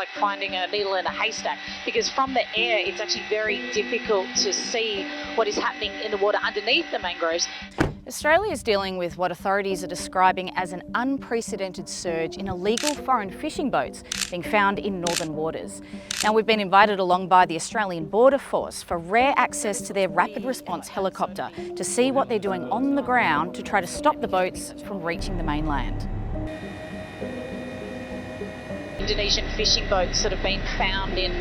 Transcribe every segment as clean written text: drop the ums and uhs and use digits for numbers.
like finding a needle in a haystack, because from the air it's actually very difficult to see what is happening in the water underneath the mangroves. Australia is dealing with what authorities are describing as an unprecedented surge in illegal foreign fishing boats being found in northern waters. Now, we've been invited along by the Australian Border Force for rare access to their rapid response helicopter to see what they're doing on the ground to try to stop the boats from reaching the mainland. Indonesian fishing boats that have been found in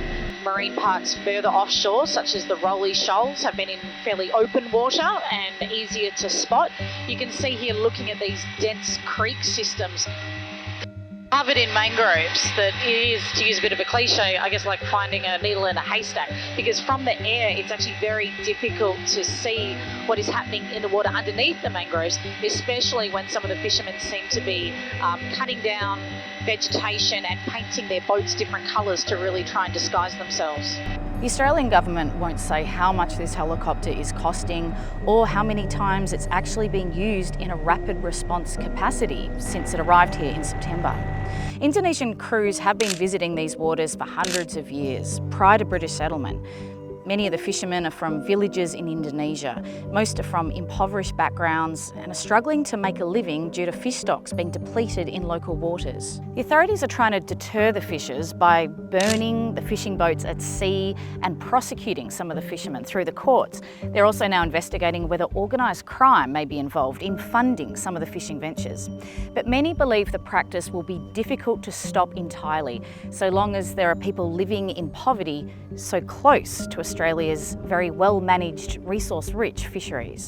marine parks further offshore, such as the Rolly Shoals, have been in fairly open water and easier to spot. You can see here, looking at these dense creek systems covered in mangroves, that it is, to use a bit of a cliche, I guess like finding a needle in a haystack, because from the air it's actually very difficult to see what is happening in the water underneath the mangroves, especially when some of the fishermen seem to be cutting down vegetation and painting their boats different colours to really try and disguise themselves. The Australian government won't say how much this helicopter is costing or how many times it's actually been used in a rapid response capacity since it arrived here in September. Indonesian crews have been visiting these waters for hundreds of years, prior to British settlement. Many of the fishermen are from villages in Indonesia. Most are from impoverished backgrounds and are struggling to make a living due to fish stocks being depleted in local waters. The authorities are trying to deter the fishers by burning the fishing boats at sea and prosecuting some of the fishermen through the courts. They're also now investigating whether organised crime may be involved in funding some of the fishing ventures. But many believe the practice will be difficult to stop entirely, so long as there are people living in poverty so close to Australia's very well-managed, resource-rich fisheries.